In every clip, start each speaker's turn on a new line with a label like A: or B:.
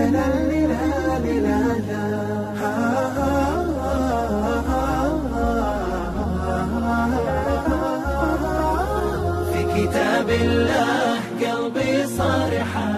A: في كتاب الله قلبي صار حي.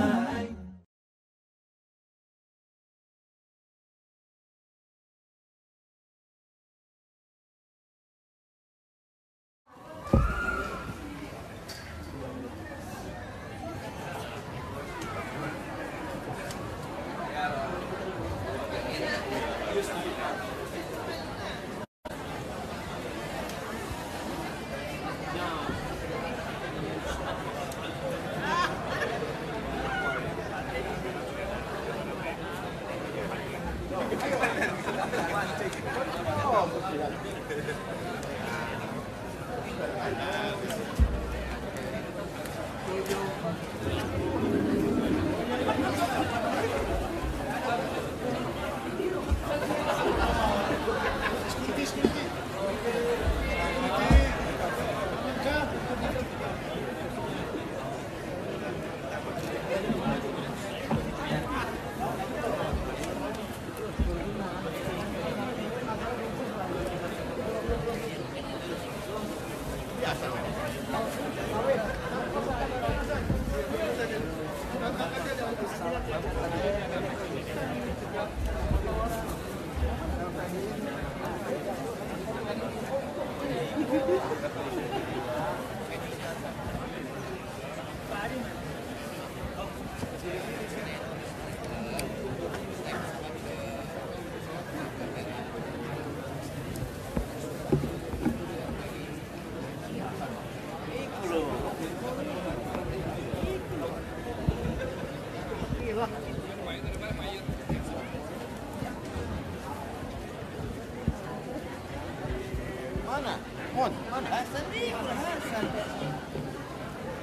B: Mana? Mon, mana? Hasan ni, Hasan.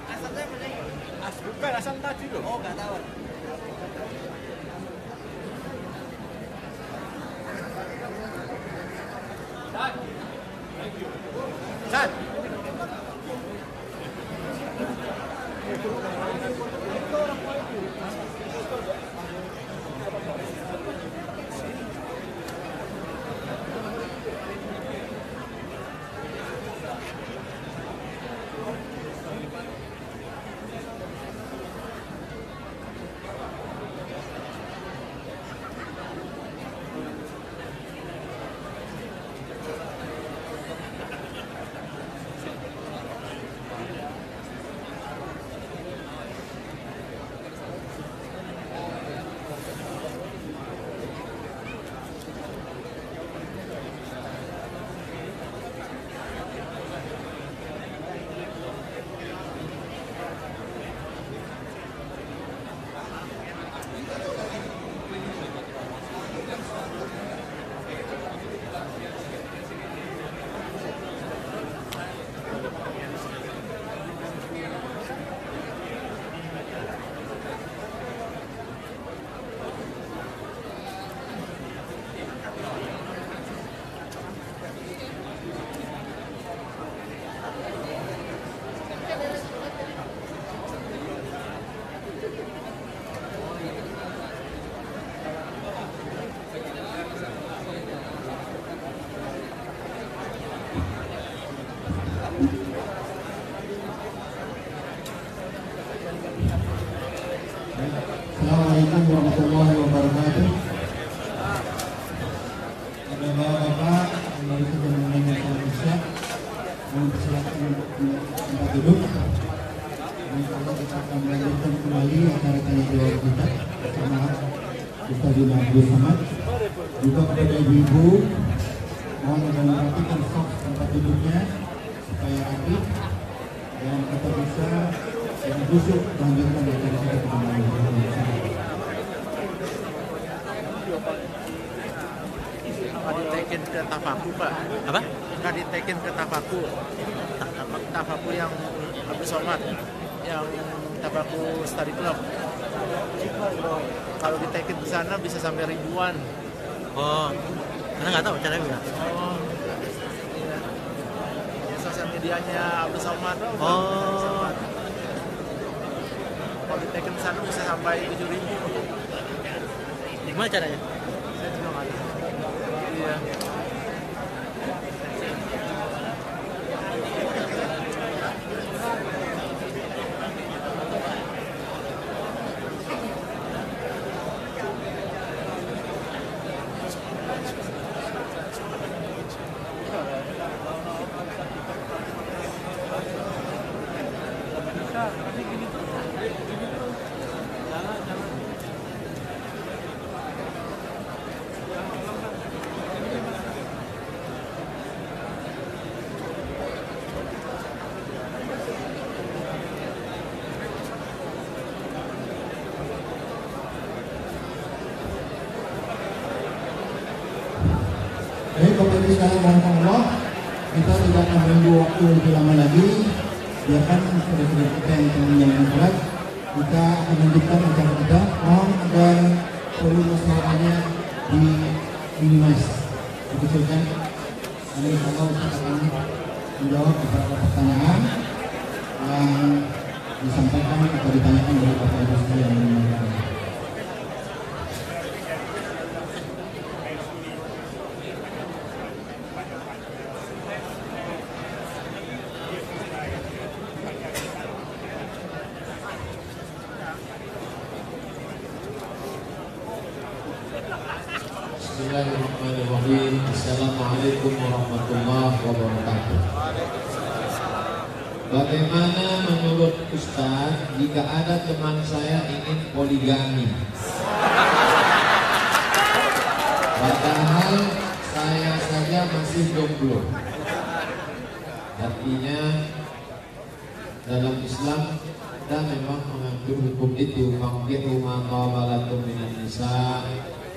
B: Hasan saya mana? Bukan Hasan tadi loh. Oh, nggak tahu. San. Thank you. San.
C: Assalamualaikum warahmatullahi wabarakatuh. Bapak-bapak, mari kita mendengar Indonesia. Mohon persilakan untuk tempat duduk. Insyaallah kita akan melanjutkan kembali acara tanya jawab kita bersama Ustaz Bima Abdul Samad. Juga kepada ibu-ibu, mohon memperhatikan saf tempat duduknya supaya rapi dan kita bisa yang busuk melanjutkan acara kita kembali.
B: Nggak ditekin ke tafaku Pak.
D: Apa?
B: Nggak ditekin ke tafaku. Tafaku yang Abdul Somad, yang tafaku study club. Kalau ditekin ke sana bisa sampai ribuan.
D: Oh, karena nggak tahu caranya gimana.
B: Oh, iya. Sosial medianya Abdul Somad.
D: Oh.
B: Kalau ditekin ke sana bisa sampai 7.000.
D: Gimana caranya? Iya.
C: Baik, Bapak Ibu sekalian Allah, kita tidak akan menunggu waktu lebih lama lagi. Biarkan saudara-saudara kita yang akan menjalankan sholat, kita akan lanjutkan acara kita. Mohon agar volume suaranya diminimize, dikecilkan. Kami insya Allah akan menjawab beberapa pertanyaan yang disampaikan atau ditanyakan oleh Bapak Ibu sekalian yang menyampaikan.
E: Bismillahirrahmanirrahim. Assalamualaikum warahmatullahi wabarakatuh. Bagaimana menurut Ustaz jika ada teman saya ingin poligami? Padahal saya saja masih jomblo. Artinya dalam Islam kita memang mengatur hukum itu. Fangkihu ma qabalakum minan nisa,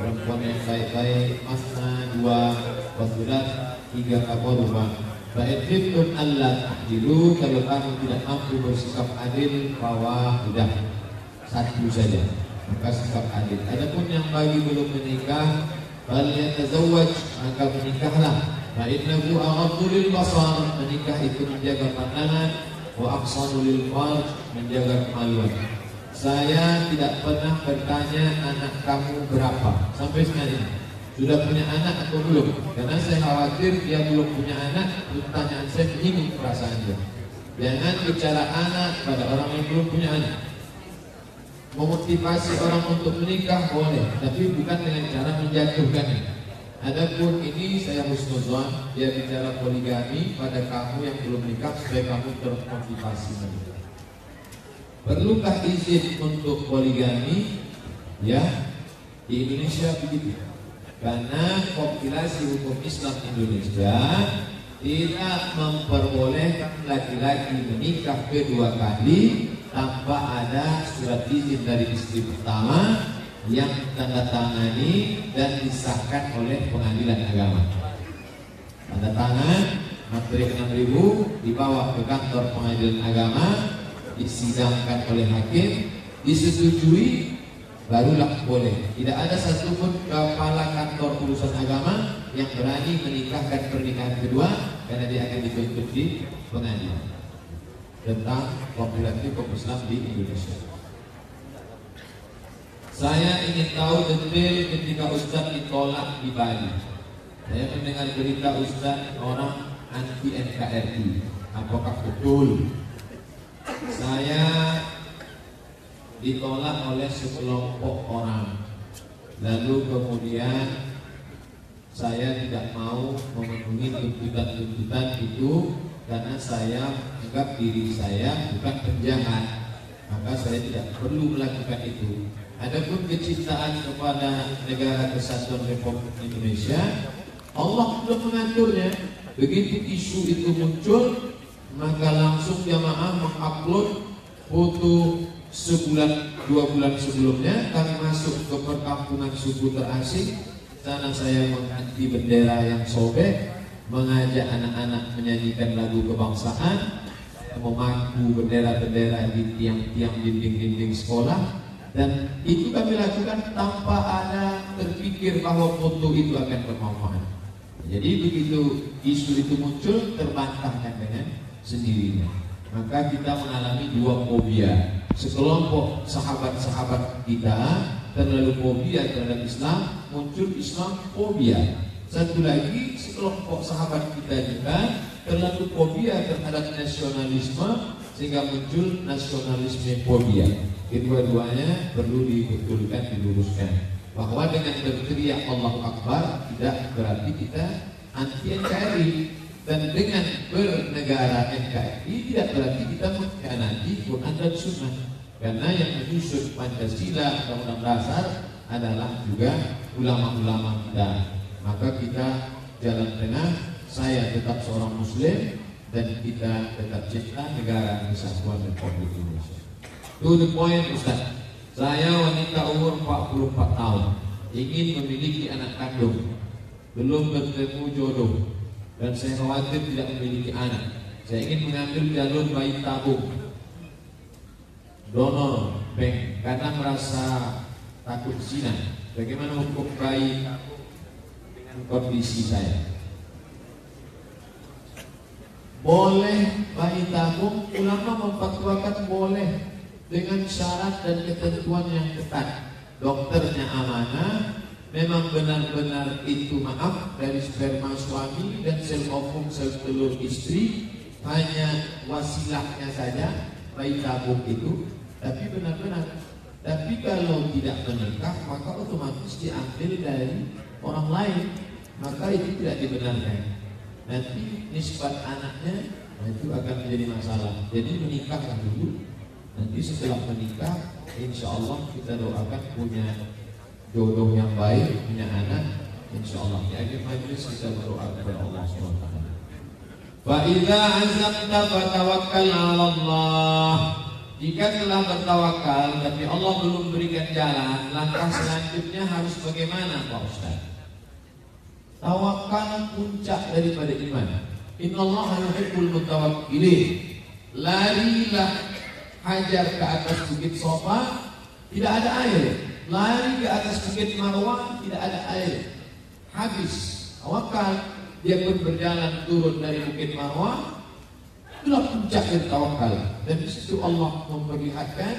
E: perempuan yang baik-baik, masna, dua, wasulat, tiga kaporuma. Baik khiftum Allah tahdilu, kalau kamu tidak mampu bersikap adil, bahwa sudah satu saja, maka sikap adil. Adapun yang bagi belum menikah, bal yatazawwaj, maka menikahlah. Fa innahu aghaddu lil basar, menikah itu menjaga pandangan, wa aqsanu lil farj, menjaga kemaluan. Saya tidak pernah bertanya anak kamu berapa sampai sekarang. Sudah punya anak atau belum? Karena saya khawatir dia belum punya anak, pertanyaan saya menyinggung perasaan dia. Jangan bicara anak pada orang yang belum punya anak. Memotivasi orang untuk menikah boleh, tapi bukan dengan cara menjatuhkannya. Adapun ini saya husnuzon, dia bicara poligami pada kamu yang belum nikah supaya kamu termotivasi menikah. Perlukah izin untuk poligami? Ya, di Indonesia begitu. Karena kompilasi hukum Islam Indonesia tidak memperbolehkan laki-laki menikah kedua kali tanpa ada surat izin dari istri pertama yang tanda tangani dan disahkan oleh pengadilan agama. Tanda tangan materi 6.000 dibawa ke kantor pengadilan agama, disidangkan oleh hakim, disetujui, barulah boleh. Tidak ada satupun kepala kantor urusan agama yang berani menikahkan pernikahan kedua karena dia akan dituntut di pengadilan. Tentang kompilasi hukum Islam di Indonesia. Saya ingin tahu detail ketika Ustaz ditolak di Bali. Saya mendengar berita Ustaz orang anti NKRI. Apakah betul? Saya ditolak oleh sekelompok orang, lalu kemudian saya tidak mau memenuhi tuntutan-tuntutan itu karena saya anggap diri saya bukan penjahat, maka saya tidak perlu melakukan itu. Adapun kecintaan kepada negara kesatuan Republik Indonesia, Allah sudah mengaturnya. Begitu isu itu muncul, maka langsung jamaah mengupload foto sebulan 2 bulan sebelumnya kami masuk ke perkampungan suku terasing. Sana saya mengganti bendera yang sobek, mengajak anak-anak menyanyikan lagu kebangsaan, memangku bendera-bendera di tiang-tiang dinding-dinding sekolah, dan itu kami lakukan tanpa ada terpikir bahwa foto itu akan bermanfaat. Jadi begitu isu itu muncul, terbantahkan dengan sendirinya. Maka kita mengalami dua fobia. sekelompok sahabat-sahabat kita terlalu fobia terhadap Islam, muncul Islam fobia. Satu lagi sekelompok sahabat kita juga terlalu fobia terhadap nasionalisme sehingga muncul nasionalisme fobia. Kedua-duanya perlu dibetulkan, diluruskan. Bahwa dengan berteriak Allahu Akbar tidak berarti kita anti NKRI, dan dengan bernegara NKRI tidak berarti kita mengkhianati Quran dan Sunnah. Karena yang menyusun Pancasila Undang-Undang Dasar adalah juga ulama-ulama kita. Maka kita jalan tengah, saya tetap seorang Muslim dan kita tetap cinta negara Kesatuan Republik Indonesia. To the point, Ustaz. Saya wanita umur 44 tahun, ingin memiliki anak kandung, belum bertemu jodoh, dan saya khawatir tidak memiliki anak. Saya ingin mengambil jalur bayi tabung, donor bank, karena merasa takut zina. Bagaimana hukum bayi dengan kondisi saya? Boleh bayi tabung, ulama memfatwakan boleh, dengan syarat dan ketentuan yang ketat. Dokternya amanah, memang benar-benar itu maaf dari sperma suami dan sel ovum sel telur istri, hanya wasilahnya saja bayi tabung itu, tapi benar-benar. Tapi kalau tidak menikah maka otomatis diambil dari orang lain, maka itu tidak dibenarkan. Nanti nisbat anaknya itu akan menjadi masalah. Jadi menikahlah dulu. Nanti setelah menikah, insya Allah kita doakan punya jodoh yang baik, punya anak, insya Allah. Di akhir majlis kita berdoa kepada Allah SWT. Fa idza azamta fatawakkal 'ala Allah. Jika telah bertawakal tapi Allah belum berikan jalan, langkah selanjutnya harus bagaimana, Pak Ustaz? Tawakal puncak daripada iman. Innallaha yuhibbul mutawakkilin. Larilah, hajar ke atas bukit Sofa, tidak ada air. Lari ke atas bukit Marwah, tidak ada air. Habis tawakal, dia pun berjalan turun dari bukit Marwah. Itulah puncak dari tawakal. Dan di situ Allah memperlihatkan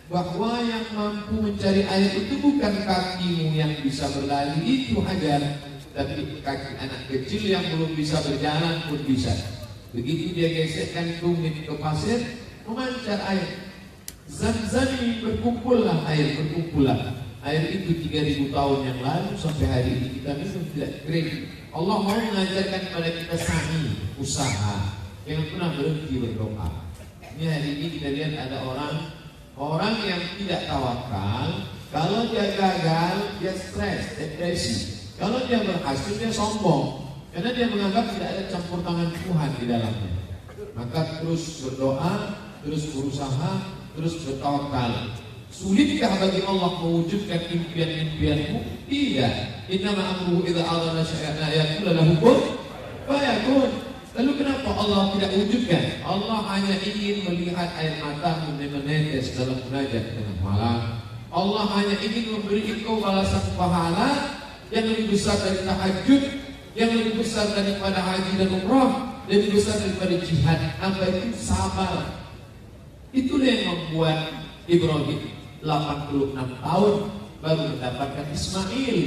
E: bahwa yang mampu mencari air itu bukan kakimu yang bisa berlari, itu hajar, tapi kaki anak kecil yang belum bisa berjalan pun bisa. Begitu dia gesekkan tumit ke pasir, memancar air. Zam-zami, berkumpullah air, berkumpullah. Air itu 3000 tahun yang lalu sampai hari ini kita minum tidak kering. Allah mau mengajarkan kepada kita sa'i, usaha, yang pernah berhenti berdoa. Ini hari ini kita lihat ada orang yang tidak tawakal. Kalau dia gagal, dia stres, depresi. Kalau dia berhasil, dia sombong, karena dia menganggap tidak ada campur tangan Tuhan di dalamnya. Maka terus berdoa, terus berusaha, terus bertawakal. Sulitkah bagi Allah mewujudkan impian-impianmu? Tidak. Innama amruhu idza arada syai'an yaqulu lahu kun fayakun. Lalu kenapa Allah tidak wujudkan? Allah hanya ingin melihat air matamu menetes dalam munajat tengah malam. Allah hanya ingin memberi engkau balasan pahala yang lebih besar dari tahajud, yang lebih besar daripada haji dan umrah, lebih besar daripada jihad. Apa itu? Sabar. Itulah yang membuat Ibrahim 86 tahun baru mendapatkan Ismail.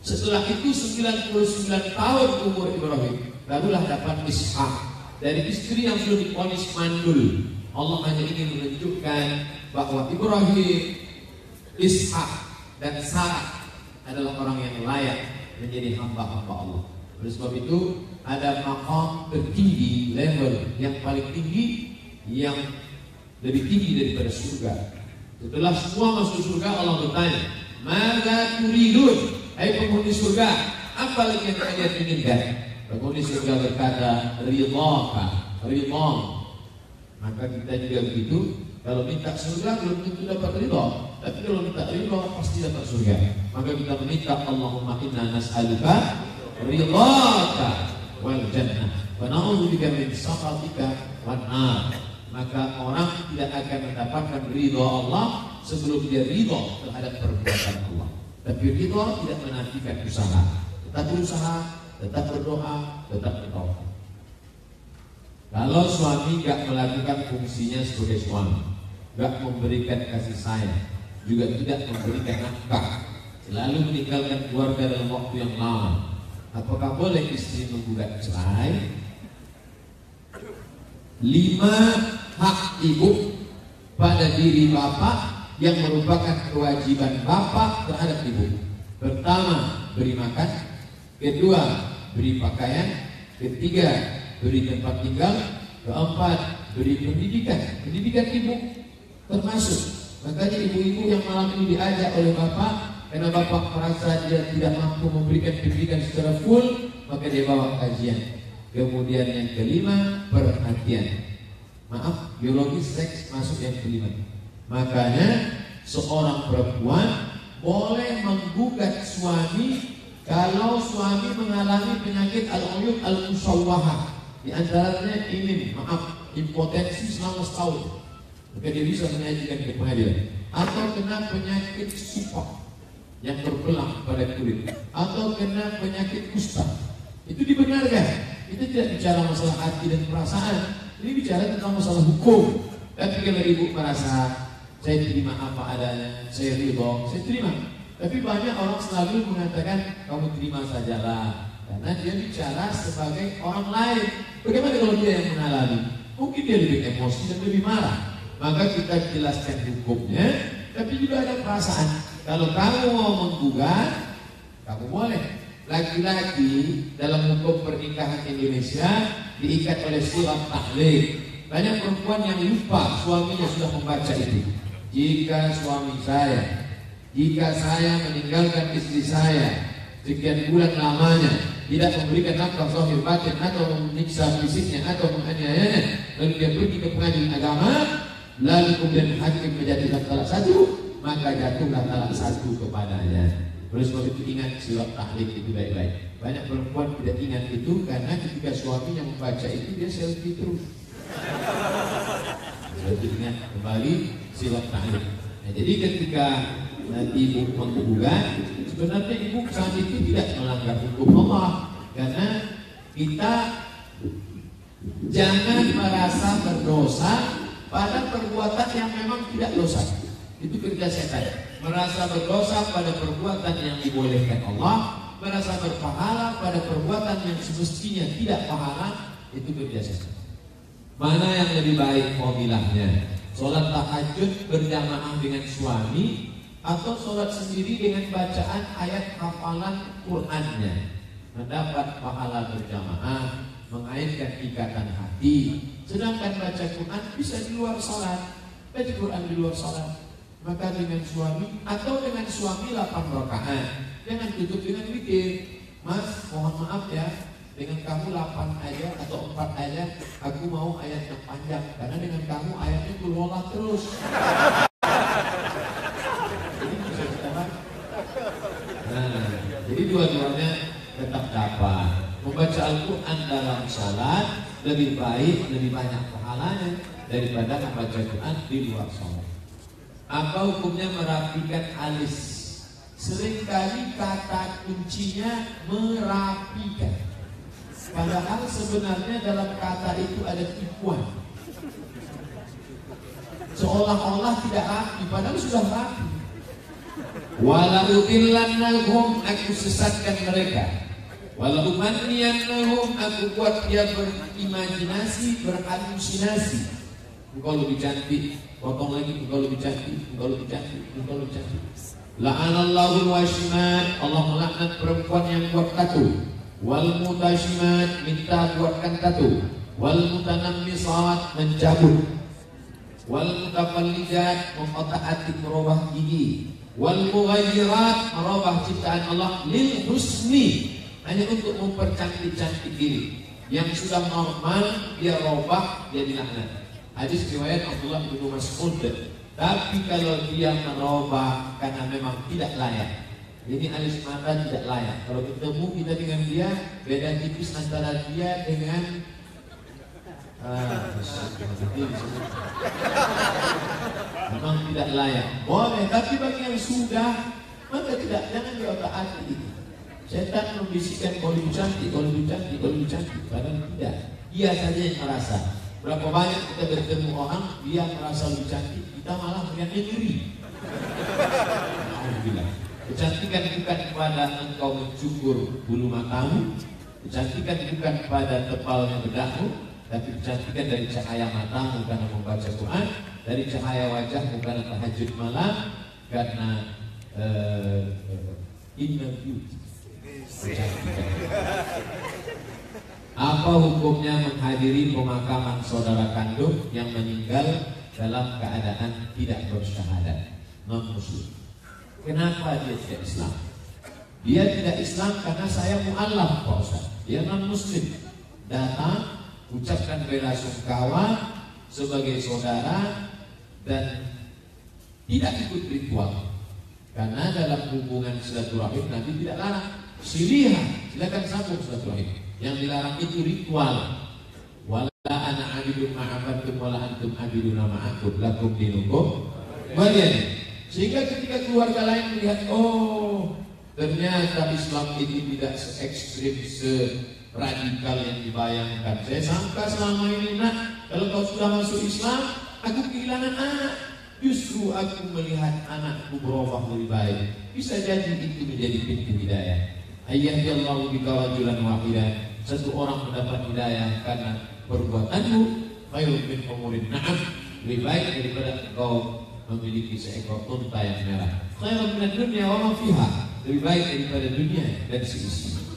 E: Setelah itu 99 tahun umur Ibrahim barulah dapat Ishak dari istri yang sudah divonis mandul. Allah hanya ingin menunjukkan bahwa Ibrahim, Ishak dan Sarah adalah orang yang layak menjadi hamba-hamba Allah. Oleh sebab itu ada maqam tertinggi, level yang paling tinggi, yang lebih tinggi daripada surga. Setelah semua masuk surga, Allah bertanya, "Madza turidun?" Hai penghuni surga, apa lagi yang kalian inginkan? Penghuni surga berkata, "Ridhaka, ridha." Maka kita juga begitu. Kalau minta surga belum tentu dapat ridha, tapi kalau minta ridha pasti dapat surga. Maka kita meminta, Allahumma inna nas'aluka ridhaka wal jannah wa na'udzubika min sakhatika wan nar. Maka orang tidak akan mendapatkan ridha Allah sebelum dia ridha terhadap perbuatan Allah. Tapi ridha tidak menafikan usaha. Tetap berusaha, tetap berdoa, tetap bertawakal. Kalau suami tidak melakukan fungsinya sebagai suami, nggak memberikan kasih sayang, juga tidak memberikan nafkah, selalu meninggalkan keluarga dalam waktu yang lama, apakah boleh istri menggugat cerai? 5 hak ibu pada diri bapak yang merupakan kewajiban bapak terhadap ibu. Pertama, beri makan. Kedua, beri pakaian. Ketiga, beri tempat tinggal. Keempat, beri pendidikan. Pendidikan ibu termasuk. Makanya ibu-ibu yang malam ini diajak oleh bapak, karena bapak merasa dia tidak mampu memberikan pendidikan secara full, maka dia bawa kajian. Kemudian yang kelima, perhatian. Maaf, biologis seks masuk yang kelima. Makanya seorang perempuan boleh menggugat suami kalau suami mengalami penyakit al-uyub al-musawwahah. Di antaranya ini, maaf, impotensi selama setahun. Maka dia bisa menyajikan ke pengadilan. Atau kena penyakit supak yang berbelang pada kulit, atau kena penyakit kusta. Itu dibenarkan. Itu tidak bicara masalah hati dan perasaan, ini bicara tentang masalah hukum. Tapi kalau ibu merasa saya terima apa adanya, saya ridho, saya terima. Tapi banyak orang selalu mengatakan kamu terima sajalah, karena dia bicara sebagai orang lain. Bagaimana kalau dia yang mengalami? Mungkin dia lebih emosi dan lebih marah. Maka kita jelaskan hukumnya, tapi juga ada perasaan. Kalau kamu mau menggugat, kamu boleh. Laki-laki dalam hukum pernikahan Indonesia diikat oleh surat tahlik. Banyak perempuan yang lupa suaminya sudah membaca itu. Jika saya meninggalkan istri saya sekian bulan lamanya, tidak memberikan nafkah zahir batin atau menyiksa fisiknya atau menganiayanya, lalu dia pergi ke pengadilan agama, lalu kemudian hakim menjatuhkan talak 1, maka jatuhlah talak 1 kepadanya. Oleh sebab itu ingat surat tahlik itu baik-baik. Banyak perempuan tidak ingat itu karena ketika suaminya membaca itu dia selfie terus. Jadi ingat kembali surat tahlik. Nah, jadi ketika nanti ibu menggugat, sebenarnya ibu saat itu tidak melanggar hukum Allah, karena kita jangan merasa berdosa pada perbuatan yang memang tidak dosa. Itu kerja setan. Merasa berdosa pada perbuatan yang dibolehkan Allah, merasa berpahala pada perbuatan yang semestinya tidak pahala, itu kerja setan. Mana yang lebih baik fadilahnya? Sholat tahajud berjamaah dengan suami atau sholat sendiri dengan bacaan ayat hafalan Qur'annya? Mendapat pahala berjamaah, mengaitkan ikatan hati. Sedangkan baca Quran bisa di luar sholat. Baca Quran di luar sholat, maka dengan suami atau dengan suami 8 rakaat. Jangan tutup dengan witir. Mas, mohon maaf ya, dengan kamu 8 aja atau 4 aja, aku mau ayat yang panjang, karena dengan kamu ayatnya berulang terus. Nah, jadi dua-duanya tetap dapat. Membaca Al-Quran dalam salat lebih baik, lebih banyak pahalanya daripada membaca Quran di luar salat. Apa hukumnya merapikan alis? Seringkali kata kuncinya merapikan. Padahal sebenarnya dalam kata itu ada tipuan. Seolah-olah tidak rapi, padahal sudah rapi. Walau udillannahum, aku sesatkan mereka. Walau umanniyannahum, aku buat dia berimajinasi, berhalusinasi. Engkau lebih cantik, potong lagi, engkau lebih cantik, engkau lebih cantik, engkau lebih cantik. La'anallahu washimat, Allah melaknat perempuan yang buat tato. Wal mutashimat, minta buatkan tato. Wal mutanammisat, mencabut. Wal mutafallijat, memotah-atik, merubah gigi. Wal mughayyirat, merubah ciptaan Allah lil husni, hanya untuk mempercantik-cantik diri. Yang sudah normal dia robah, dia dilaknat. Hadis riwayat Abdullah bin Mas'ud. Tapi kalau dia merubah karena memang tidak layak, jadi alis mata tidak layak. Kalau ketemu kita dengan dia, beda tipis antara dia dengan memang tidak layak. Boleh, tapi bagi yang sudah, maka tidak, jangan diotak-atik itu. Setan membisikkan kau lebih cantik, kau lebih cantik, kau lebih cantik. Padahal tidak. Dia saja yang merasa. Berapa banyak kita bertemu orang, dia merasa lebih cantik, kita malah melihatnya ngeri. Alhamdulillah. Kecantikan bukan kepada engkau mencukur bulu matamu, kecantikan bukan pada tebalnya bedakmu, tapi kecantikan dari cahaya matamu karena membaca Quran, dari cahaya wajahmu karena tahajud malam, karena inner beauty. Apa hukumnya menghadiri pemakaman saudara kandung yang meninggal dalam keadaan tidak bersyahadat, non muslim? Kenapa dia tidak Islam? Dia tidak Islam karena saya mu'allaf Pak Ustaz. Dia non muslim. Datang, ucapkan bela sungkawa sebagai saudara dan tidak ikut ritual. Karena dalam hubungan silaturahim Nabi tidak larang. Silihah, silakan sambung silaturahim. Yang dilarang itu ritual. Wala ana abidun ma'abatum wala antum abiduna ma'akum lakum dinukum waliyan. Sehingga ketika keluarga lain melihat, oh ternyata Islam itu tidak se-ekstrim, se-radikal yang dibayangkan. Saya sangka selama ini, nak, kalau kau sudah masuk Islam, aku kehilangan anak. Justru aku melihat anakku berubah lebih baik. Bisa jadi itu menjadi pintu hidayah. Ayyadallahu bika rajulan wahidan. Satu orang mendapat hidayah karena perbuatanmu. Khairun min humurin na'am. Lebih baik daripada engkau memiliki seekor unta yang merah. Khairun minad dunya wa ma fiha. Lebih baik daripada dunia dan seisinya.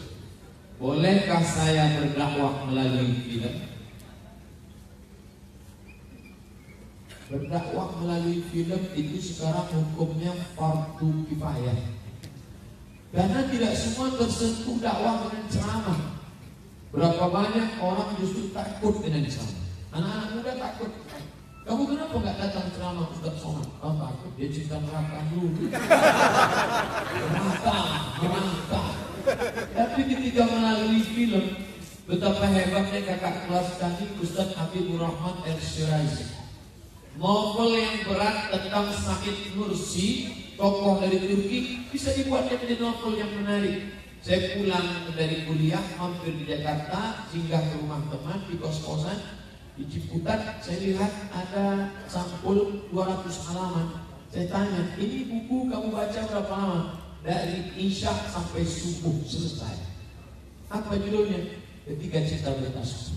E: Bolehkah saya berdakwah melalui film? Berdakwah melalui film itu sekarang hukumnya fardu kifayah. Karena tidak semua tersentuh dakwah dengan ceramah. Berapa banyak orang justru takut dengan ceramah. Anak-anak muda takut. Kamu kenapa nggak datang ceramah Ustaz Somad? Oh takut, dia cerita neraka dulu. Neraka. Tapi ketika melalui film, betapa hebatnya kakak kelas kami Ustaz Habibur Rahman El-Shirazi. Novel yang berat tentang Said Nursi, tokoh dari Turki, bisa dibuat menjadi novel yang menarik. Saya pulang dari kuliah, mampir di Jakarta, singgah ke rumah teman di kos-kosan. Di Ciputat saya lihat ada sampul 200 halaman. Saya tanya, ini buku kamu baca berapa lama? Dari Isya sampai subuh selesai. Apa judulnya? Ketika Cinta Bertasbih.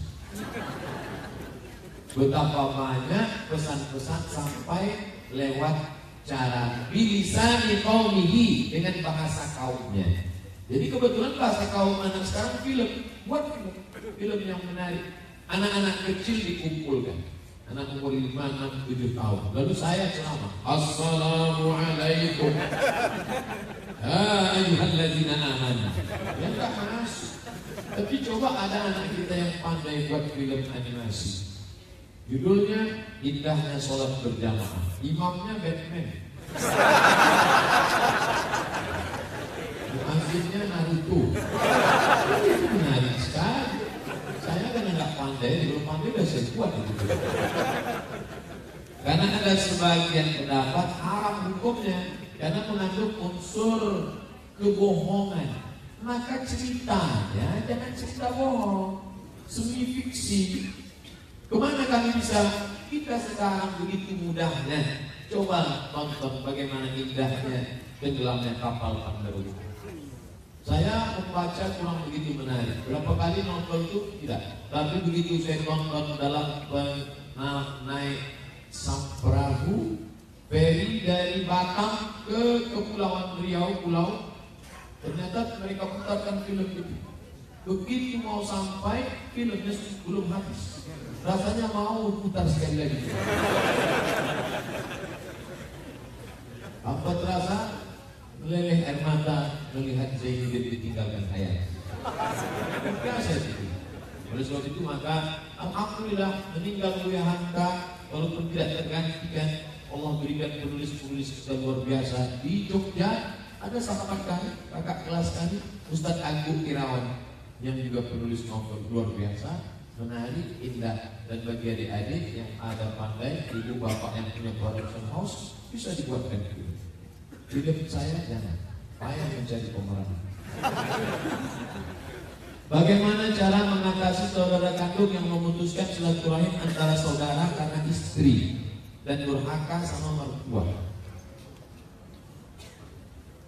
E: Betapa banyak pesan-pesan sampai lewat cara bilisani qaumihi, dengan bahasa kaumnya. Jadi kebetulan bahasa kaum anak sekarang film, buat film yang menarik. Anak-anak kecil dikumpulkan, anak umur 5, 6, 7 tahun. Lalu saya ceramah, Assalamualaikum ayyuhalladzina amanu. Ya enggak masuk. Tapi coba ada anak kita yang pandai buat film animasi. Judulnya Indahnya Sholat Berjamaah. Imamnya Batman. Muazzinnya Naruto. Itu menarik sekali. Saya kan nggak pandai, belum pandai udah saya buat itu. Karena ada sebagian pendapat haram hukumnya karena mengandung unsur kebohongan. Maka ceritanya jangan cerita bohong, semi fiksi. Kemana kami bisa? Kita sekarang begitu mudahnya. Coba tonton bagaimana indahnya tenggelamnya kapal Pandharu. Saya membaca kurang begitu menarik. Berapa kali nonton itu tidak. Tapi begitu saya tonton dalam naik perahu feri dari Batam ke Kepulauan Riau, pulau, ternyata mereka putarkan film itu. Begitu mau sampai, filmnya belum habis. Rasanya mau putar sekali lagi. Apa terasa? Meleleh air mata melihat Zainuddin ditinggalkan ayah. Biasa itu. Oleh sebab itu maka alhamdulillah meninggal Buya Hamka walaupun tidak tergantikan, Allah berikan penulis-penulis kita luar biasa. Di Jogja ada sahabat kami, kakak kelas kami, Ustadz Agung Irawan, yang juga penulis novel luar biasa, menarik, indah. Dan bagi adik-adik yang ada pandai, ibu bapak yang punya production house, bisa dibuatkan film. Film saya jangan, payah mencari pemeran. Bagaimana cara mengatasi saudara kandung yang memutuskan silaturahim antara saudara karena istri dan durhaka sama mertua?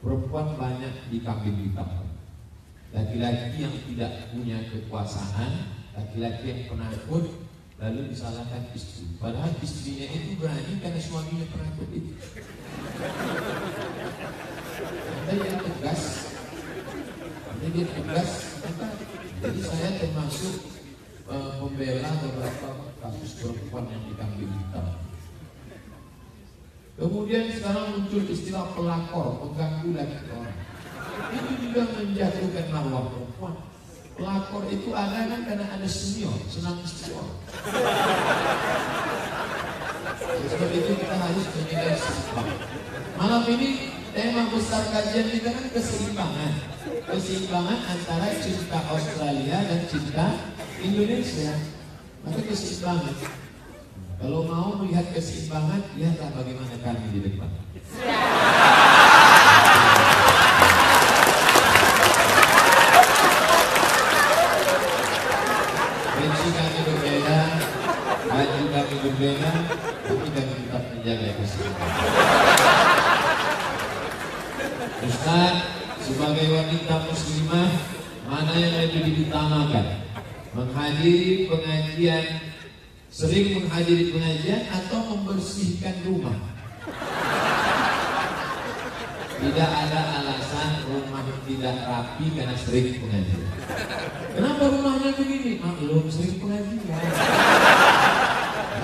E: Perempuan banyak dikambing hitam. Laki-laki yang tidak punya kekuasaan, laki-laki yang penakut, lalu disalahkan istri. Padahal istrinya itu berani karena suaminya penakut itu. Dia tegas. Jadi saya termasuk pembela beberapa kasus perempuan yang dikambing hitam. Kemudian sekarang muncul istilah pelakor, pengganggu lagi orang. Itu juga menjatuhkan marwah perempuan. Pelakor itu ada kan karena ada senior, senang istri orang. Sebab itu kita harus menilai seimbang. Malam ini tema besar kajian kita kan keseimbangan. Keseimbangan antara cinta Australia dan cinta Indonesia. Maka keseimbangan. Kalau mau melihat keseimbangan, lihatlah bagaimana kami di depan. Pensi kami berbeda, baju kami berbeda, tapi kami tetap menjaga keseimbangan. Ustaz, sebagai wanita muslimah, mana yang lebih diutamakan? Menghadiri pengajian, sering menghadiri pengajian atau membersihkan rumah? Tidak ada alasan rumah tidak rapi karena sering pengajian. Kenapa rumahnya begini? Maklum sering pengajian.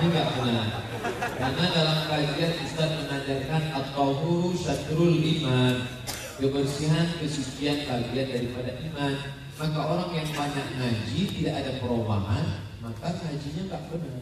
E: Ini enggak benar. Karena dalam kajian Ustaz mengajarkan at-tahuru syatrul iman. Kebersihan, kesucian bagian daripada iman. Maka orang yang banyak ngaji tidak ada perubahan, maka ngajinya tak benar.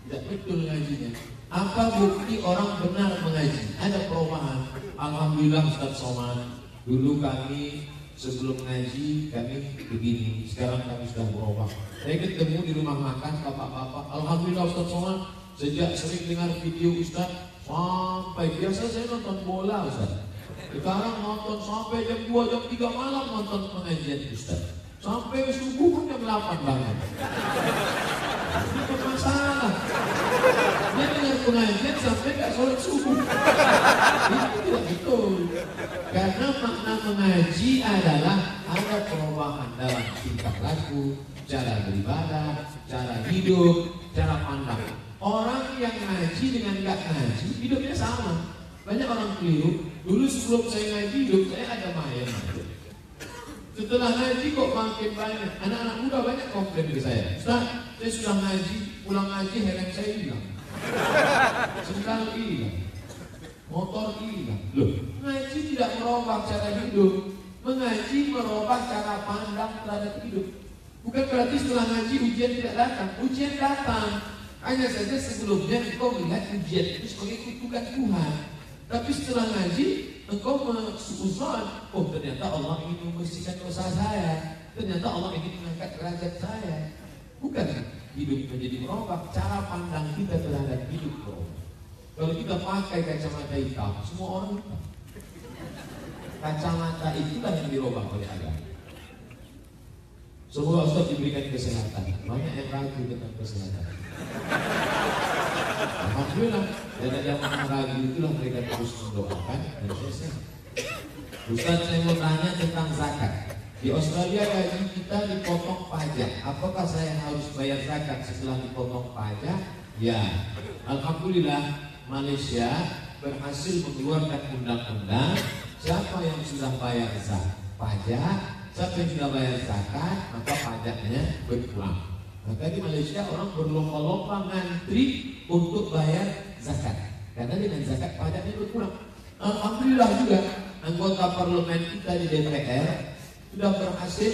E: Tidak betul ngajinya. Apa bukti orang benar mengaji? Ada perubahan. Alhamdulillah Ustaz Somad, dulu kami sebelum ngaji kami begini, sekarang kami sudah berubah. Saya ketemu di rumah makan bapak-bapak. Alhamdulillah Ustaz Somad, sejak sering dengar video Ustaz sampai biasa saya nonton bola Ustaz. Sekarang nonton sampai jam 2, jam 3 malam nonton pengajian Ustaz. Sampai subuh pun jam 8 banget. Itu masalah. Dia dengar pengajian sampai gak sholat subuh. Itu tidak betul. Karena makna mengaji adalah ada perubahan dalam tingkah laku, cara beribadah, cara hidup, cara pandang. Orang yang ngaji dengan gak ngaji, hidupnya sama. Banyak orang keliru. Dulu sebelum saya ngaji hidup, saya ada main. Setelah ngaji kok makin banyak. Anak-anak muda banyak komplain ke saya. Ustaz, saya sudah ngaji, pulang ngaji helm saya hilang. Sendal hilang. Motor hilang. Loh, ngaji tidak merubah cara hidup. Mengaji merubah cara pandang terhadap hidup. Bukan berarti setelah ngaji ujian tidak datang. Ujian datang. Hanya saja sebelumnya engkau melihat ujian itu sebagai kutukan Tuhan. Tapi setelah ngaji, engkau bersuuzon, oh ternyata Allah ingin membersihkan dosa saya. Ternyata Allah ingin mengangkat derajat saya. Bukan hidup menjadi merubah, cara pandang kita terhadap hidup berubah. Kalau kita pakai kacamata hitam, semua orang hitam. Kacamata itulah yang dirubah oleh agama. Semoga Ustaz diberikan kesehatan. Banyak yang ragu tentang kesehatan. Alhamdulillah, dan ada yang ragu itulah mereka terus mendoakan dan selesai. Ustaz, saya mau tanya tentang zakat. Di Australia gaji kita dipotong pajak. Apakah saya harus bayar zakat setelah dipotong pajak? Ya, alhamdulillah Malaysia berhasil mengeluarkan undang-undang. Siapa yang sudah bayar pajak, siapa yang sudah bayar zakat, maka pajaknya berkurang. Maka di Malaysia orang berlomba-lomba ngantri untuk bayar zakat. Karena dengan zakat pajaknya berkurang. Alhamdulillah juga anggota parlemen kita di DPR sudah berhasil.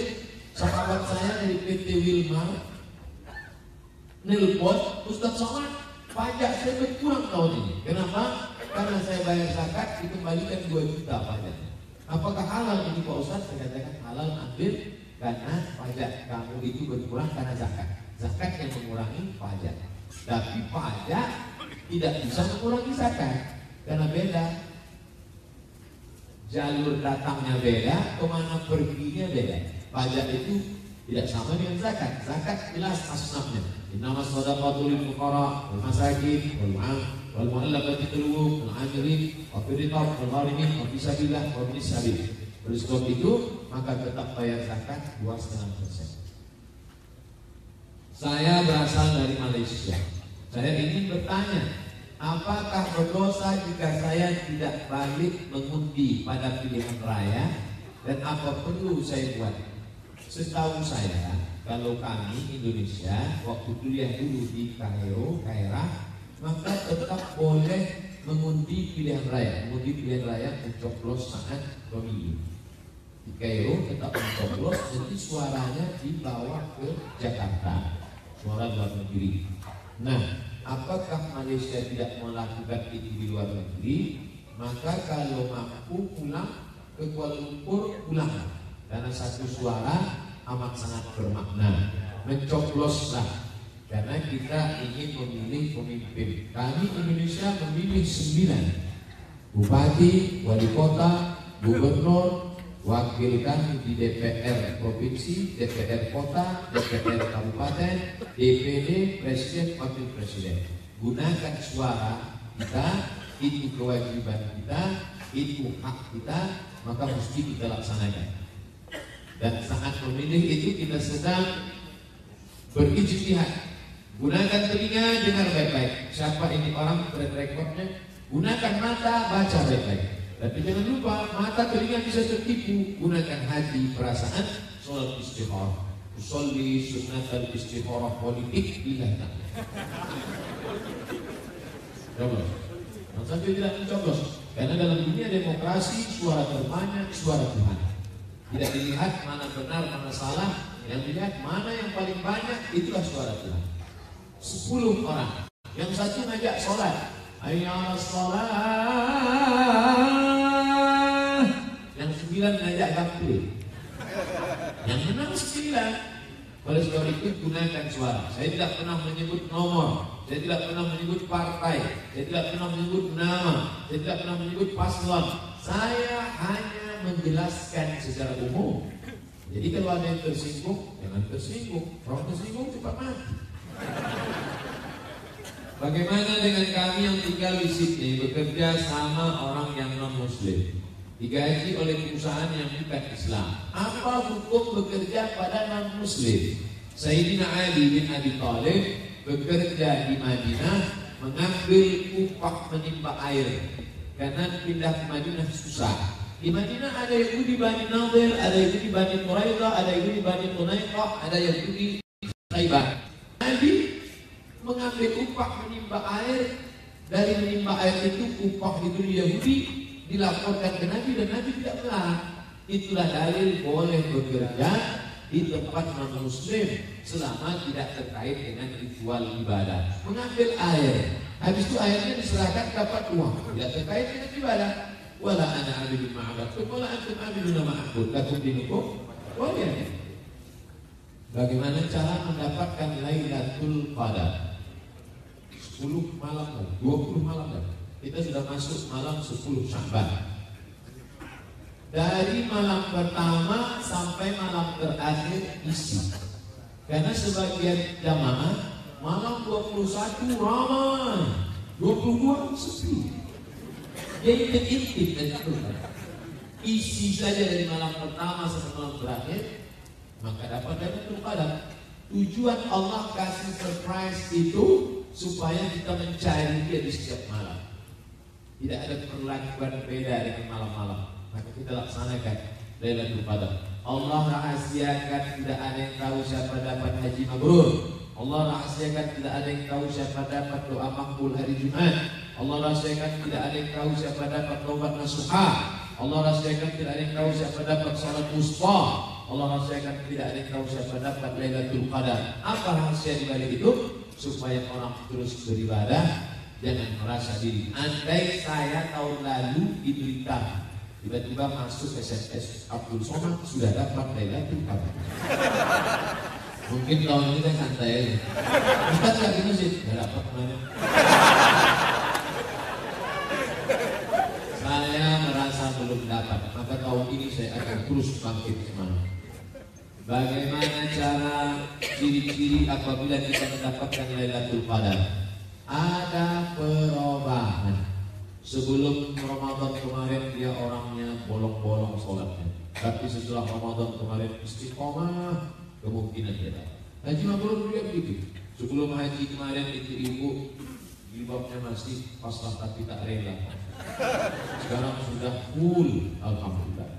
E: Sahabat saya dari PT Wilmar nelpon, Ustaz Somad, pajak saya berkurang tahun ini. Kenapa? Karena saya bayar zakat dikembalikan 2 juta pajaknya. Apakah halal ini Pak Ustaz? Saya katakan halal, ambil. Karena pajak kamu itu berkurang karena zakat. Zakat yang mengurangi pajak. Tapi pajak tidak bisa mengurangi zakat. Karena beda. Jalur datangnya beda, kemana perginya beda. Pajak itu tidak sama dengan zakat. Zakat jelas asnafnya. Innamas shadaqatu lil fuqara wal masakin wal mu'allafati qulubuhum wal 'amilin wa fil riqab wal gharimin wa fi sabilillah wa ibnis sabil. Oleh sebab itu maka tetap bayar zakat 2,5%. Saya berasal dari Malaysia. Saya ingin bertanya, apakah berdosa jika saya tidak balik mengundi pada pilihan raya dan apa perlu saya buat? Setahu saya, kalau kami Indonesia waktu kuliah dulu di Kairo, maka tetap boleh mengundi pilihan raya. Mengundi pilihan raya mencoblos saat pemilu. Di Kairo tetap mencoblos, nanti suaranya dibawa ke Jakarta, suara luar negeri. Nah, apakah Malaysia tidak melakukan itu di luar negeri? Maka kalau mampu pulang ke Kuala Lumpur, pulang. Karena satu suara amat sangat bermakna. Mencobloslah, karena kita ingin memilih pemimpin. Kami Indonesia memilih 9 bupati, wali kota, gubernur, wakil kami di DPR provinsi, DPR kota, DPR kabupaten, DPD, presiden, wakil presiden. Gunakan suara kita, itu kewajiban kita, itu hak kita, maka mesti kita laksanakan. Dan saat memilih itu kita sedang berijtihad. Gunakan telinga, dengar baik-baik. Siapa ini orang track recordnya? Gunakan mata, baca baik-baik. Tapi jangan lupa, mata telinga bisa tertipu. Gunakan hati, perasaan, sholat istikharah. Usolli sunnatal istikharah politik bila tak. Coblos. Jangan sampai tidak mencoblos. Karena dalam dunia demokrasi suara terbanyak suara Tuhan. Tidak dilihat mana benar, mana salah. Yang dilihat mana yang paling banyak, itulah suara Tuhan. 10 orang. Yang satu ngajak sholat, hayya 'alas shalah. Yang 9 ngajak gambling. Yang menang 9. Oleh sebab itu gunakan suara. Saya tidak pernah menyebut nomor, saya tidak pernah menyebut partai, saya tidak pernah menyebut nama, saya tidak pernah menyebut paslon. Saya hanya menjelaskan secara umum. Jadi kalau ada yang tersinggung, jangan tersinggung. Orang tersinggung cepat mati. Bagaimana dengan kami yang tinggal di Sydney, bekerja sama orang yang non-Muslim, digaji oleh perusahaan yang bukan Islam? Apa hukum bekerja pada non-Muslim? Sayyidina Ali bin Abi Thalib bekerja di Madinah, mengambil upah menimba air karena pindah ke Madinah susah. Di Madinah ada Yahudi Bani Nadir, ada Yahudi Bani Quraidah, ada Yahudi Bani Tunaiqah, ada Yahudi Khaybah. Nabi mengambil upah menimba air. Dari menimba air itu upah itu Yahudi dilaporkan ke Nabi dan Nabi tidak melarang. Itulah dalil boleh bekerja di tempat non-Muslim selama tidak terkait dengan ritual ibadah. Mengambil air, habis itu airnya diserahkan dapat uang, tidak terkait dengan ibadah. Wala ana abidun ma'abatkum wala antum abiduna ma'abud lakum dinukum waliyadin. Bagaimana cara mendapatkan Lailatul Qadar? 10 malam, 20 malam dah. Kita sudah masuk malam 10 Sya'ban. Dari malam pertama sampai malam terakhir isi. Karena sebagian jamaah malam 21 ramai, 22 sepi. Dia intip dan itu isi saja dari malam pertama sampai malam terakhir, maka dapat Lailatul Qadar. Tujuan Allah kasih surprise itu supaya kita mencari dia di setiap malam. Tidak ada perlakuan beda dengan malam-malam. Maka kita laksanakan Lailatul Qadar. Allah rahasiakan, tidak ada yang tahu siapa dapat haji mabrur. Allah rahasiakan, tidak ada yang tahu siapa dapat doa makbul hari Jumat. Allah rahasiakan, tidak ada yang tahu siapa dapat taubat nasuha. Allah rahasiakan, tidak ada yang tahu siapa dapat salat wusta. Allah rahasiakan, tidak ada yang tahu siapa dapat Lailatul Qadar. Apa rahasia di balik itu? Supaya orang terus beribadah, jangan merasa diri. Andai saya tahun lalu diberitahu, tiba-tiba masuk SMS Abdul Somad sudah dapat Lailatul Qadar. Mungkin tahun ini kan santai aja. Ustaz nggak gini sih, nggak dapat kemana. Saya merasa belum dapat, maka tahun ini saya akan terus bangkit semangat. Bagaimana cara ciri-ciri apabila kita mendapatkan Lailatul Qadar? Ada perubahan. Sebelum Ramadan kemarin dia orangnya bolong-bolong sholatnya, tapi setelah Ramadan kemarin istiqomah, kemungkinan dia dapat. Haji Mabrur juga begitu. Sebelum haji kemarin itu ibu jilbabnya masih pasrah tapi tak rela. Sekarang sudah full, alhamdulillah.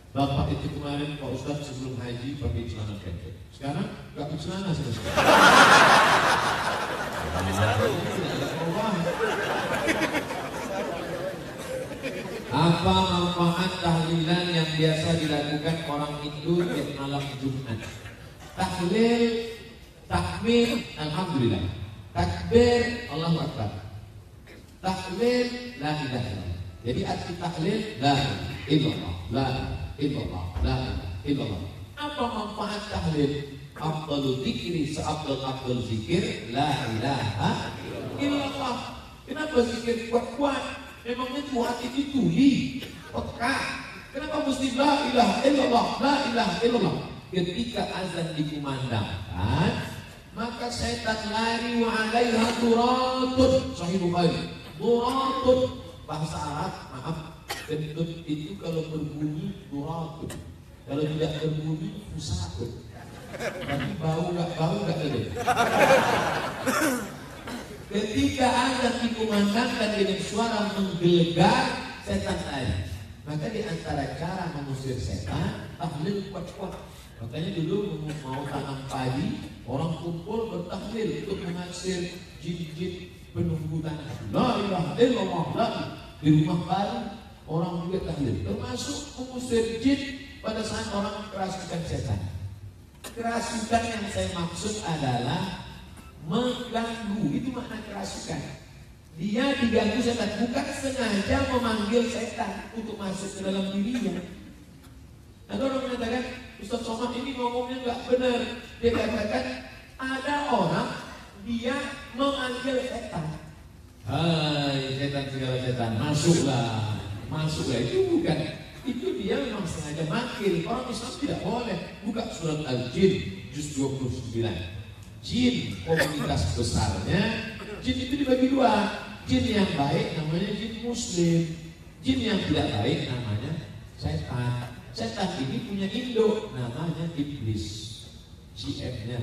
E: Bapak itu kemarin Pak Ustadz sebelum haji pakai celana pendek. Sekarang nggak pakai celana selesai. Apa manfaat tahlilan yang biasa dilakukan orang Hindu di malam Jumat? Tahlil, takbir, alhamdulillah. Takbir, Allahu Akbar. Tahlil, la ilaha illallah. Jadi arti tahlil, la ilaha illallah, la illallah, la illallah. Apa manfaat tahlil? Afdalul zikri, seafdal zikir, la ilaha illallah. Kenapa zikir kuat-kuat? Memangnya kuat itu tuli, peka. Kenapa mesti la ilaha illallah, la ilaha illallah? Ketika azan dikumandangkan, maka setan lari wa alaiha duratun. Sahih Bukhari. Duratun bahasa Arab, maaf, kentut itu kalau berbunyi duratun, kalau tidak berbunyi fusatun. Tapi bau nggak ada. Ketika azan dikumandangkan dengan suara menggelegar, setan lari. Maka di antara cara mengusir setan, tahlil kuat-kuat. Makanya dulu mau tanam padi, orang kumpul bertahlil untuk mengusir jin-jin penunggu tanah. La ilaha illallah, la. Di rumah baru orang juga tahlil, termasuk mengusir jin pada saat orang kerasukan setan. Kerasukan yang saya maksud adalah mengganggu, itu makna kerasukan. Dia diganggu setan, bukan sengaja memanggil setan untuk masuk ke dalam dirinya. Ada orang mengatakan, Ustaz Somad ini ngomongnya nggak benar. Dia katakan ada orang dia memanggil setan. Hai setan, segala setan, masuklah. Itu bukan. Itu dia memang sengaja manggil. Orang Islam tidak boleh. Buka surat Al-Jin juz 29. Jin komunitas besarnya, jin itu dibagi dua. Jin yang baik namanya jin muslim, jin yang tidak baik namanya setan. Setan ini punya induk namanya iblis, GM-nya.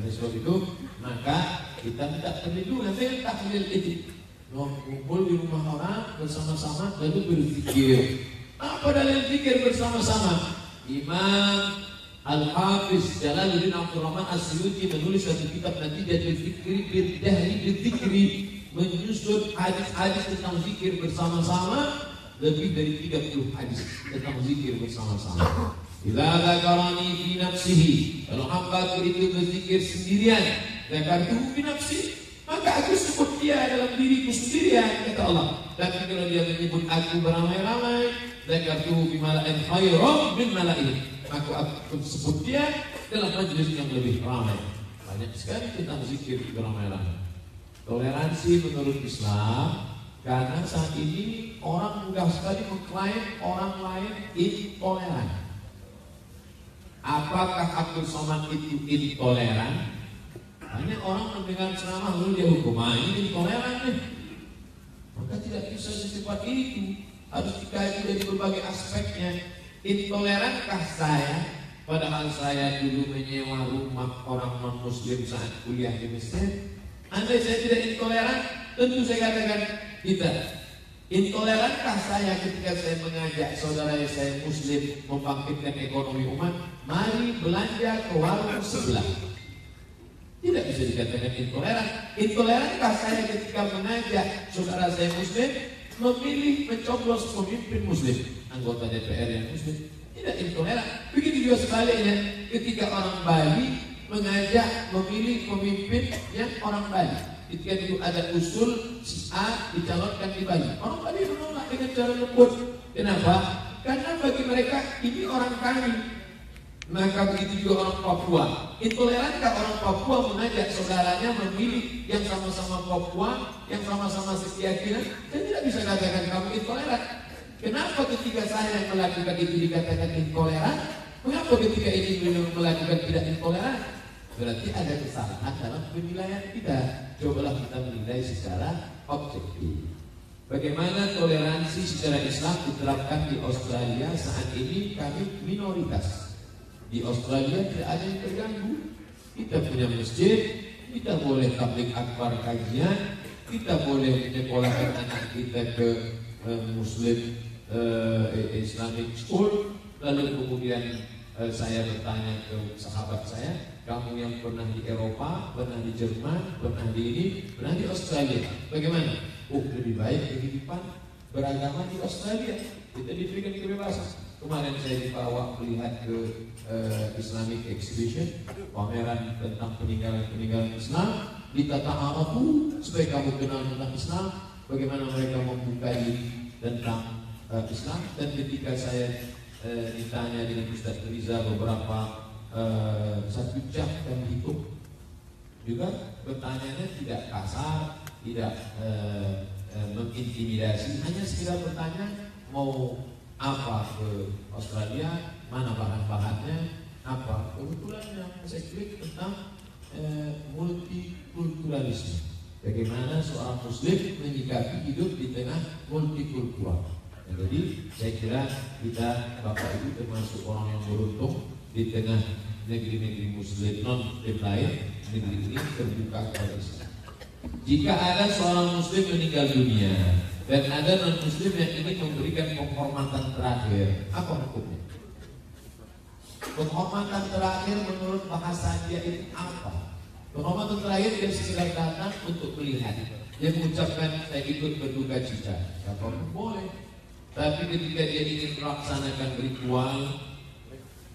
E: Oleh sebab itu maka kita minta perlindungan dengan tahlil itu. Kumpul di rumah orang bersama-sama lalu berzikir. Apa dalil zikir bersama-sama? Imam Al-Hafiz Jalaluddin Abdul Rahman As-Suyuti menulis satu kitab Natijatul Fikri Bidahri Bidzikri, menyusun hadis-hadis tentang zikir bersama-sama, lebih dari 30 hadis tentang zikir bersama-sama. Idza dzakarani fi nafsihi, kalau hamba itu berzikir sendirian, dzakartuhu fi nafsi, maka aku sebut dia dalam diriku sendirian, kata Allah. Tapi kalau dia menyebut aku beramai-ramai, dzakartuhu fi mala'in khairum min mala'in, aku sebut dia dalam majelis yang lebih ramai. Banyak sekali tentang zikir beramai-ramai. Toleransi menurut Islam, karena saat ini orang mudah sekali mengklaim orang lain intoleran. Apakah Abdul Somad itu intoleran? Banyak orang mendengar ceramah lalu dia hukum, ini intoleran nih. Maka tidak bisa secepat itu, harus dikaji dari berbagai aspeknya. Intolerankah saya? Padahal saya dulu menyewa rumah orang non-muslim saat kuliah di Mesir. Andai saya tidak intoleran, tentu saya katakan tidak. Intolerankah saya ketika saya mengajak saudara saya muslim membangkitkan ekonomi umat, mari belanja ke warung sebelah? Tidak bisa dikatakan intoleran. Intolerankah saya ketika mengajak saudara saya muslim memilih mencoblos pemimpin muslim, anggota DPR yang muslim? Tidak intoleran. Begitu juga sebaliknya, ketika orang Bali mengajak memilih pemimpin yang orang Bali. Ketika itu ada usul si A dicalonkan di Bali, orang Bali menolak dengan cara lembut. Kenapa? Karena bagi mereka ini orang kami. Maka begitu juga orang Papua. Intolerankah orang Papua mengajak saudaranya memilih yang sama-sama Papua, yang sama-sama sekeyakinan? Saya tidak bisa katakan kamu intoleran. Kenapa ketika saya melakukan itu dikatakan intoleran? Mengapa ketika ini melakukan tidak intoleran? Berarti ada kesalahan dalam penilaian kita. Cobalah kita menilai secara objektif. Bagaimana toleransi secara Islam diterapkan di Australia saat ini? Kami minoritas. Di Australia tidak ada yang terganggu. Kita punya masjid, kita boleh tabligh akbar kajian, kita boleh menyekolahkan anak kita ke Muslim Islamic School. Lalu kemudian saya bertanya ke sahabat saya, kamu yang pernah di Eropa, pernah di Jerman, pernah di ini, pernah di Australia, bagaimana? Oh, lebih baik kehidupan beragama di Australia. Kita diberikan kebebasan. Kemarin saya dibawa melihat ke Islamic Exhibition, pameran tentang peninggalan Islam. Ditata arafu supaya kamu kenal tentang Islam, bagaimana mereka membuka diri tentang Islam. Dan ketika saya ditanya dengan Ustaz Riza beberapa satu jam dan hitung juga bertanyanya tidak kasar, tidak mengintimidasi, hanya sekedar bertanya mau apa ke Australia, mana bahan-bahannya, apa kebetulannya. Saya klik tentang multikulturalisme, bagaimana seorang Muslim menyikapi hidup di tengah multikultural. Jadi saya kira kita Bapak Ibu termasuk orang yang beruntung di tengah negeri-negeri Muslim non-Muslim lain, negeri ini terbuka kepada Islam. Jika ada seorang Muslim meninggal dunia dan ada non-Muslim yang ingin memberikan penghormatan terakhir, apa hukumnya? Penghormatan terakhir menurut bahasa dia itu apa? Penghormatan terakhir dia sekedar datang untuk melihat. Dia mengucapkan saya ikut berduka cita, apapun boleh. Tapi ketika dia ingin melaksanakan ritual,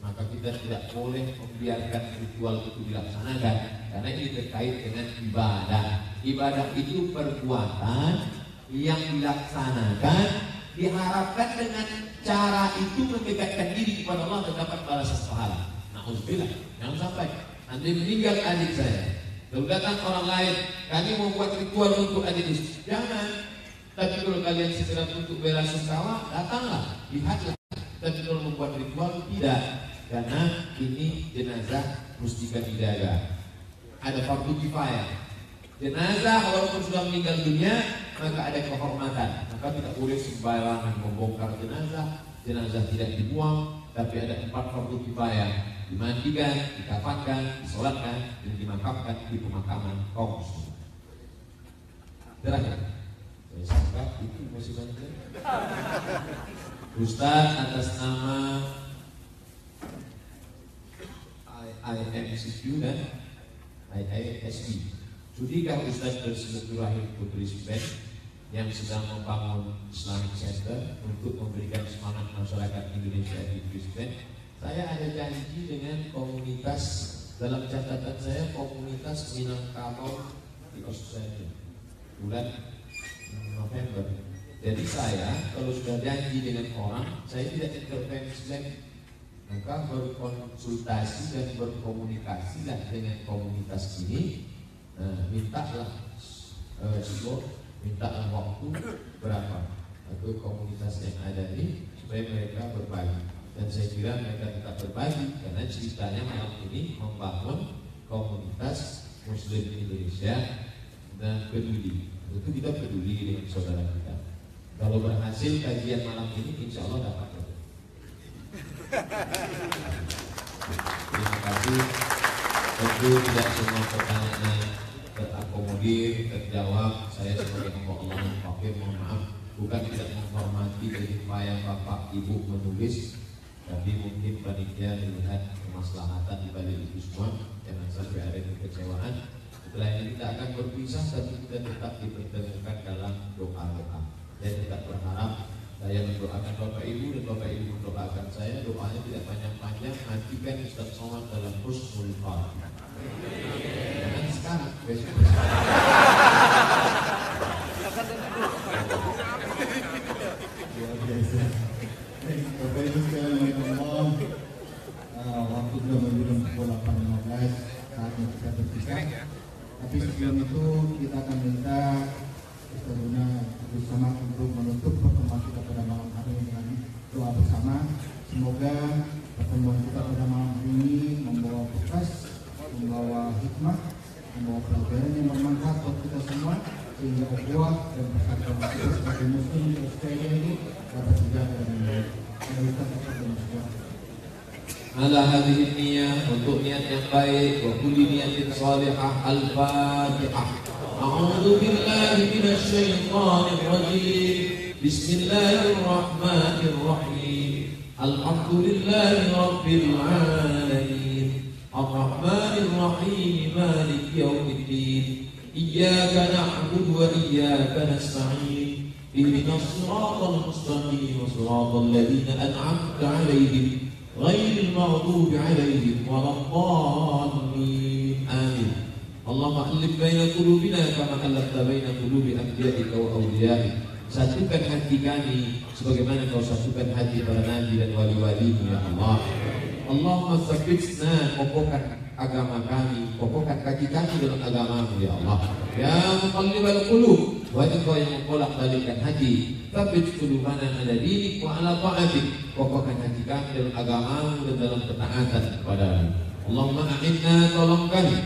E: maka kita tidak boleh membiarkan ritual itu dilaksanakan, karena ini terkait dengan ibadah. Ibadah itu perbuatan yang dilaksanakan diharapkan dengan cara itu mendekatkan diri kepada Allah dan dapat balasan pahala. Na'udzubillah, jangan sampai nanti meninggal adik saya, lalu datang orang lain, kami membuat ritual untuk adik itu. Jangan. Tapi kalau kalian segera untuk bela sungkawa, datanglah, lihatlah. Tapi kalau membuat ritual, tidak. Karena ini jenazah mustika dijaga. Ada fardu kifayah. Jenazah walaupun sudah meninggal dunia, maka ada kehormatan. Maka tidak boleh sembarangan membongkar jenazah. Jenazah tidak dibuang, tapi ada 4 fardu kifayah: dimandikan, dikafankan, disolatkan, dan dimakamkan di pemakaman kaum muslim. Terakhir, saya sangka itu masih banyak. Ustaz atas nama IMCQ dan IISB, sudikah Ustaz bersilaturahim ke Brisbane yang sedang membangun Islamic Center untuk memberikan semangat masyarakat Indonesia di Brisbane? Saya ada janji dengan komunitas, dalam catatan saya komunitas Minangkabau di Australia bulan November. Jadi saya kalau sudah janji dengan orang, saya tidak intervensi lagi, maka berkonsultasi dan berkomunikasilah dengan komunitas ini. Mintalah support, mintalah waktu berapa atau komunitas yang ada ini supaya mereka berbagi. Dan saya kira mereka tetap berbagi karena ceritanya malam ini membangun komunitas Muslim Indonesia dan peduli. Itu kita peduli dengan saudara kita. Kalau berhasil kajian malam ini, insya Allah dapat. Terima kasih. Tentu tidak semua pertanyaan terakomodir, terjawab. Saya sebagai hamba Allah yang fakir, mohon maaf, bukan tidak menghormati upaya Bapak Ibu menulis, tapi mungkin panitia melihat kemaslahatan di balik itu semua, jangan sampai ada kekecewaan. Setelah ini kita akan berpisah, tapi kita tetap dipertemukan dalam doa-doa. Saya tetap berharap, saya mendoakan Bapak Ibu dan Bapak Ibu mendoakan saya. Doanya tidak panjang-panjang, nantikan Ustaz Somad dalam husnul khatimah. Jangan sekarang, besok.
C: Luar biasa. Bapak Ibu sekalian Allah, waktu sudah menunjukkan pukul 8.15, saatnya kita berpisah. Tapi sebelum itu kita akan minta Ustaz Guna bersama untuk menutup pertemuan kita pada malam hari ini. dan peserta masuk sebagai muslim di Australia ini dapat terjaga dengan kualitas dan muslim.
E: Ala hadhihi niyyah, untuk niat yang baik, wa kulli niyatin salihah. Al-Fatihah. A'udzu billahi minasy syaithanir rajim. Bismillahirrahmanirrahim. Alhamdulillahi rabbil alamin. Ar-Rahmanir Rahim. Maliki yaumiddin. Iyyaka na'budu wa iyyaka nasta'in. Ihdinas siratal mustaqim, siratal ladzina an'amta 'alaihim ghairil maghdubi 'alaihim waladdallin. Amin. Allahumma alif baina qulubina kama alafta baina qulubi anbiya'ika wa awliya'ik. Satukan hati kami sebagaimana kau satukan hati para nabi dan wali-walimu ya Allah. Allahumma tsabbitna, kokohkan agama kami, kokohkan kaki kami dalam agamamu ya Allah. Ya muqallibal qulub, wahai engkau yang membolak-balikkan hati, tsabbit qulubana ala dinik wa ala ta'atik, kokohkan hati kami dalam agamamu dan dalam ketaatan kepadamu. Allahumma a'inna, tolong kami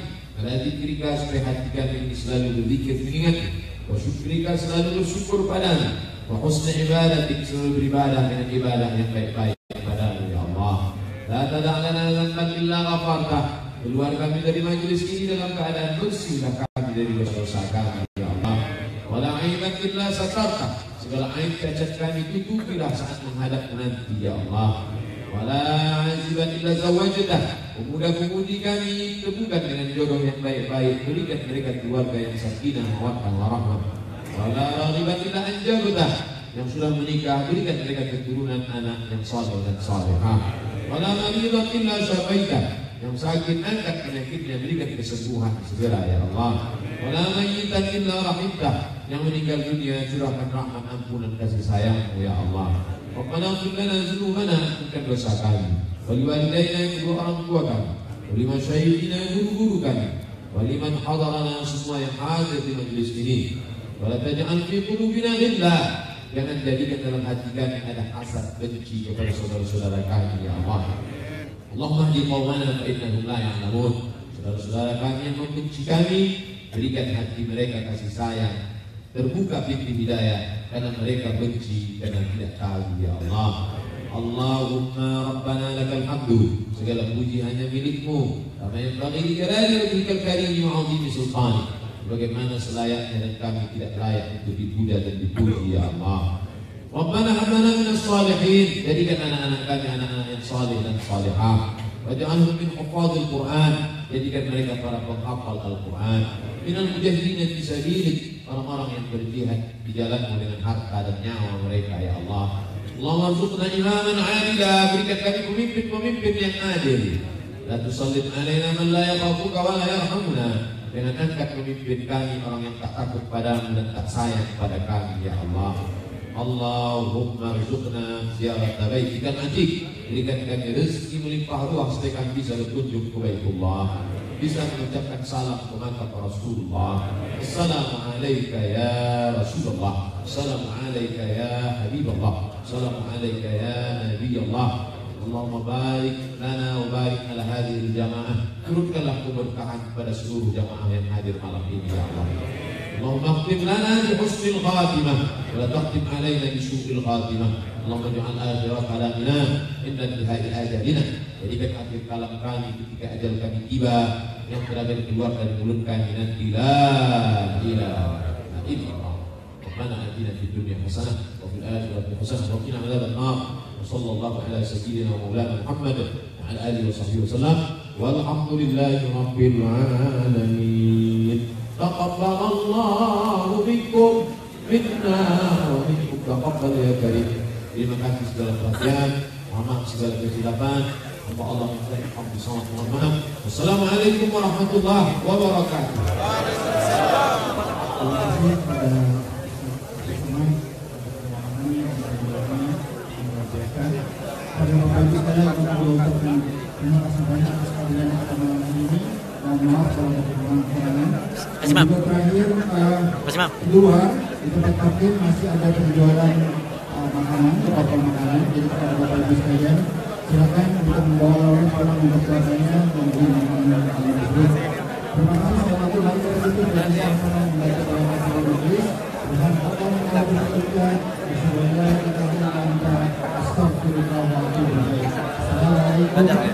E: ala dzikrika, supaya hati kami ini selalu berzikir mengingatmu, wa syukrika, selalu bersyukur padamu, wa husni ibadatik, selalu beribadah dengan ibadah yang baik-baik padamu ya Allah. La tada'lana dzamban illa ghafartah, keluar kami dari majelis ini dalam keadaan bersihlah kami dari dosa-dosa kami ya Allah. Wala aiban illa satartah, segala aib cacat kami tutupilah saat menghadap nanti ya Allah. Wala aziban illa zawajtah, pemuda-pemudi kami temukan dengan jodoh yang baik-baik, berikan mereka keluarga yang sakinah, mawaddah warahmah. Wala raghiban illa anjabtah, yang sudah menikah berikan mereka keturunan anak yang saleh dan salehah. Wala maridan illa syafaitah, yang sakit angkat penyakitnya, berikan kesembuhan segera ya Allah. Wala mayyitan illa rahimtah, yang meninggal dunia curahkan rahmat, ampunan, kasih sayangmu ya Allah. Rabbana ighfir lana dzunubana, ampunkan dosa kami, wa liwalidayna, kedua orang tua kami, wa limasyayikhina, guru-guru kami, wa liman hadarana, semua yang hadir di majelis ini. Wa la taj'al fi qulubina ghillah, jangan jadikan dalam hati kami ada hasad, benci kepada saudara-saudara kami ya Allah. Allahumma hdi qaumana fa innahum la ya'lamun, saudara-saudara kami yang membenci kami, berikan hati mereka kasih sayang, terbuka pintu hidayah, karena mereka benci, karena tidak tahu ya Allah. Allahumma rabbana lakal hamdu, segala puji hanya milikmu, kama yang bagi jalali wajhikal karim wa 'azimi sultanik, bagaimana selayaknya dan kami tidak layak untuk dipuja dan dipuji ya Allah. Rabbana hab lana minas salihin, jadikan anak-anak kami anak-anak yang saleh dan salihah. Waj'alhum min hufadzil Qur'an, jadikan mereka para penghafal Al-Quran. Minal mujahidin fi sabilik, orang-orang yang berjihad di jalanmu dengan harta dan nyawa mereka ya Allah. Allahumma rzuqna imaman adila, berikan kami pemimpin-pemimpin yang adil. La tusallit alaina man la yakhafuka wa la yarhamuna, dengan angkat pemimpin kami orang yang tak takut padamu dan tak sayang kepada kami ya Allah. Allahumma rzuqna ziyarat baitikal atiq, berikan kami rezeki melimpah ruah supaya kami bisa berkunjung ke Baitullah, bisa mengucapkan salam ke makam Rasulullah. Assalamu alayka ya Rasulullah, assalamu alayka ya Habibullah, assalamu alayka ya Nabiyullah. Allahumma barik lana wa barik ala hadhihi al-jamaah, turunkanlah keberkahan kepada seluruh jamaah yang hadir malam ini ya Allah. Allahumma khtim lana bi husnil khatimah wa la takhtim alaina bi su'il khatimah. Allahumma ij'al akhirat kalamina inda intihai ajalina, jadikan akhir kalam kami ketika ajal kami tiba yang terakhir keluar dari mulut kami nanti la ilaha illallah. Rabbana atina fid dunya hasanah wa fil akhirati hasanah wa qina adzaban nar. Sallallahu ala sayyidina wa maulana Muhammad wa ala alihi wa sahbihi wasallam. Walhamdulillahi rabbil alamin. Taqabbalallahu minkum minna wa minkum taqabbal ya karim. Terima kasih segala perhatian, maaf segala kesilapan. Allah minta sangat mohon maaf. Wassalamualaikum warahmatullahi wabarakatuh.
C: Pada Bapak Ibu sekalian, terima kasih banyak atas kehadiran pada malam ini. Mohon maaf kalau ada kekurangan. Dan juga terakhir, di luar di tempat parkir masih ada penjualan makanan, beberapa makanan. Jadi kepada Bapak Ibu sekalian, silakan untuk membawa oleh pulang untuk keluarganya membeli makanan tersebut. Terima kasih. Selamat malam. Kita tutup dengan sama-sama membaca dalam masalah Inggris. Hamdika asyhadu an la ilaha illa anta astaghfiruka wa atubu ilaik. Assalamualaikum